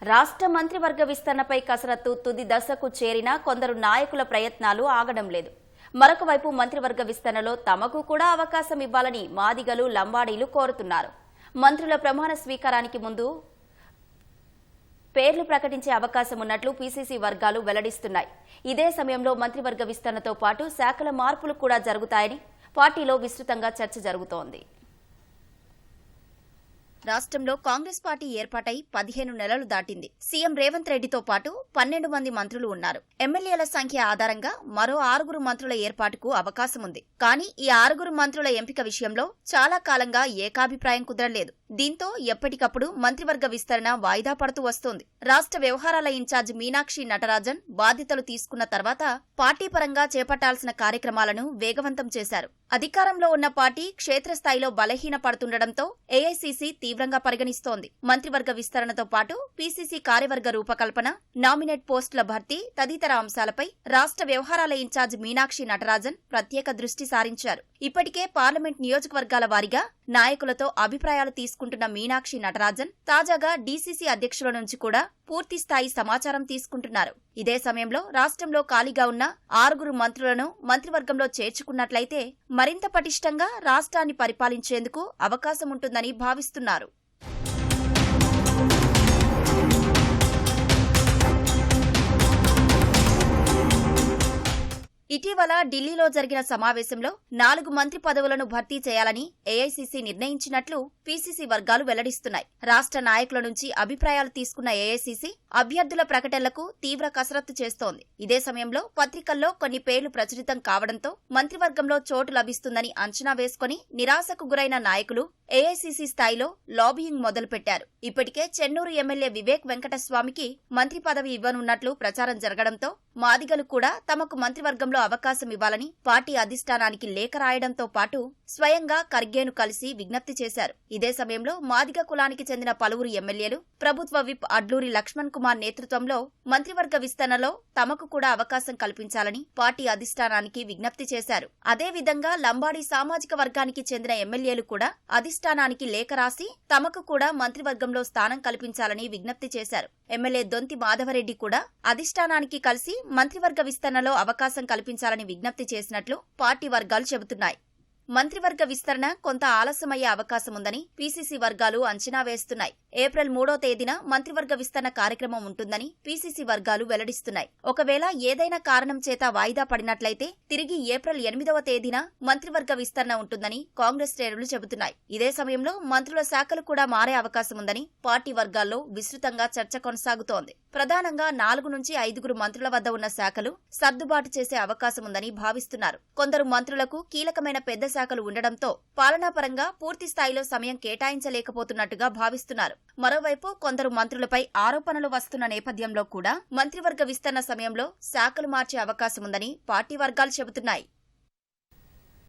రాష్ట్ర మంత్రివర్గ విస్తరణపై కసరత్తు తుది దశకు చేరిన కొందరు నాయకుల ప్రయత్నాలు ఆగడం లేదు. మరొక వైపు మంత్రివర్గ విస్తరణలో తమకు కూడా అవకాశం ఇవ్వాలని మాదిగలు, లంబాడీలు కోరుతున్నారు. మంత్రుల ప్రమాణ స్వీకారానికి ముందు పేర్లు ప్రకటించే అవకాశం ఉన్నట్లు పీసీసీ వర్గాలు వెల్లడిస్తున్నాయి. ఇదే సమయంలో మంత్రివర్గ విస్తరణతో పాటు శాఖల మార్పులు కూడా జరుగుతాయని పార్టీలో విస్తృతంగా చర్చ జరుగుతోంది. రాష్ట్రంలో కాంగ్రెస్ పార్టీ ఏర్పాటై 15 నెలలు దాటింది. సీఎం రేవంత్ రెడ్డితో పాటు 12 మంది మంత్రులు ఉన్నారు. ఎమ్మెల్యేల సంఖ్య ఆధారంగా మరో 6 మంత్రుల ఏర్పాటుకు అవకాశం ఉంది. కానీ ఈ 6 మంత్రుల ఎంపిక విషయంలో చాలా కాలంగా ఏకాభిప్రాయం కుదరలేదు. దీంతో ఎప్పటికప్పుడు మంత్రివర్గ విస్తరణ వాయిదా పడుతూ వస్తోంది. రాష్ట్ర వ్యవహారాల ఇన్ఛార్జ్ మీనాక్షి నటరాజన్ బాధ్యతలు తీసుకున్న తర్వాత పార్టీ పరంగా చేపట్టాల్సిన కార్యక్రమాలను వేగవంతం చేశారు. అధికారంలో ఉన్న పార్టీ క్షేత్రస్థాయిలో బలహీనపడుతుండటంతో ఏఐసీసీ తీవ్రంగా పరిగణిస్తోంది. మంత్రివర్గ విస్తరణతో పాటు పీసీసీ కార్యవర్గ రూపకల్పన, నామినేట్ పోస్టుల భర్తీ తదితర అంశాలపై రాష్ట్ర వ్యవహారాల ఇన్ఛార్జ్ మీనాక్షి నటరాజన్ ప్రత్యేక దృష్టి సారించారు. ఇప్పటికే పార్లమెంట్ నియోజకవర్గాల వారీగా నాయకులతో అభిప్రాయాలు తీసుకుంటున్న మీనాక్షి నటరాజన్ తాజాగా డీసీసీ అధ్యక్షుల నుంచి కూడా పూర్తిస్థాయి సమాచారం తీసుకుంటున్నారు. ఇదే సమయంలో రాష్ట్రంలో ఖాళీగా ఉన్న 6 మంత్రులను మంత్రివర్గంలో చేర్చుకున్నట్లయితే మరింత పటిష్టంగా రాష్ట్రాన్ని పరిపాలించేందుకు అవకాశం ఉంటుందని భావిస్తున్నారు. ఇటీవల ఢిల్లీలో జరిగిన సమావేశంలో 4 మంత్రి పదవులను భర్తీ చేయాలని ఏఐసీసీ నిర్ణయించినట్లు పీసీసీ వర్గాలు వెల్లడిస్తున్నాయి. రాష్ట్ర నాయకుల నుంచి అభిప్రాయాలు తీసుకున్న ఏఐసీసీ అభ్యర్థుల ప్రకటనలకు తీవ్ర కసరత్తు చేస్తోంది. ఇదే సమయంలో పత్రికల్లో కొన్ని పేర్లు ప్రచురితం కావడంతో మంత్రివర్గంలో చోటు లభిస్తుందని అంచనా వేసుకుని నిరాశకు గురైన నాయకులు ఏఐసీసీ స్థాయిలో లాబియింగ్ మొదలుపెట్టారు. ఇప్పటికే చెన్నూరు ఎమ్మెల్యే వివేక్ వెంకటస్వామికి మంత్రి పదవి ఇవ్వనున్నట్లు ప్రచారం జరగడంతో మాదిగలు కూడా తమకు మంత్రివర్గంలో అవకాశం ఇవ్వాలని పార్టీ అధిష్టానానికి లేఖ రాయడంతో పాటు స్వయంగా ఖర్గేను కలిసి విజ్ఞప్తి చేశారు. ఇదే సమయంలో మాదిగ కులానికి చెందిన పలువురు ఎమ్మెల్యేలు ప్రభుత్వ విప్ అడ్లూరి లక్ష్మణ్ కుమార్ నేతృత్వంలో మంత్రివర్గ విస్తరణలో తమకు కూడా అవకాశం కల్పించాలని పార్టీ అధిష్టానానికి విజ్ఞప్తి చేశారు. అదేవిధంగా లంబాడీ సామాజిక వర్గానికి చెందిన ఎమ్మెల్యేలు కూడా అధిష్టానానికి లేఖ రాసి తమకు కూడా మంత్రివర్గంలో స్థానం కల్పించాలని విజ్ఞప్తి చేశారు. ఎమ్మెల్యే దొంతి మాధవరెడ్డి కూడా అధిష్టానానికి కలిసి మంత్రివర్గ విస్తరణలో అవకాశం కల్పించాలని విజ్ఞప్తి చేసినట్లు పార్టీ వర్గాలు చెబుతున్నాయి. మంత్రివర్గ విస్తరణ కొంత ఆలస్యమయ్యే అవకాశం ఉందని పీసీసీ వర్గాలు అంచనా వేస్తున్నాయి. ఏప్రిల్ 3వ తేదీన మంత్రివర్గ విస్తరణ కార్యక్రమం ఉంటుందని పీసీసీ వర్గాలు వెల్లడిస్తున్నాయి. ఒకవేళ ఏదైనా కారణం చేత వాయిదా పడినట్లయితే తిరిగి ఏప్రిల్ 8వ తేదీన మంత్రివర్గ విస్తరణ ఉంటుందని కాంగ్రెస్ శ్రేణులు చెబుతున్నాయి. ఇదే సమయంలో మంత్రుల శాఖలు కూడా మారే అవకాశం ఉందని పార్టీ వర్గాల్లో విస్తృతంగా చర్చ కొనసాగుతోంది. ప్రధానంగా 4 నుంచి 5 మంత్రుల వద్ద ఉన్న శాఖలు సర్దుబాటు చేసే అవకాశం ఉందని భావిస్తున్నారు. కొందరు మంత్రులకు కీలకమైన పెద్ద శాఖలు ఉండడంతో పాలనాపరంగా పూర్తి స్థాయిలో సమయం కేటాయించలేకపోతున్నట్టుగా భావిస్తున్నారు. మరోవైపు కొందరు మంత్రులపై ఆరోపణలు వస్తున్న నేపథ్యంలో కూడా మంత్రివర్గ విస్తరణ సమయంలో శాఖలు మార్చే అవకాశం ఉందని పార్టీ వర్గాలు చెబుతున్నాయి.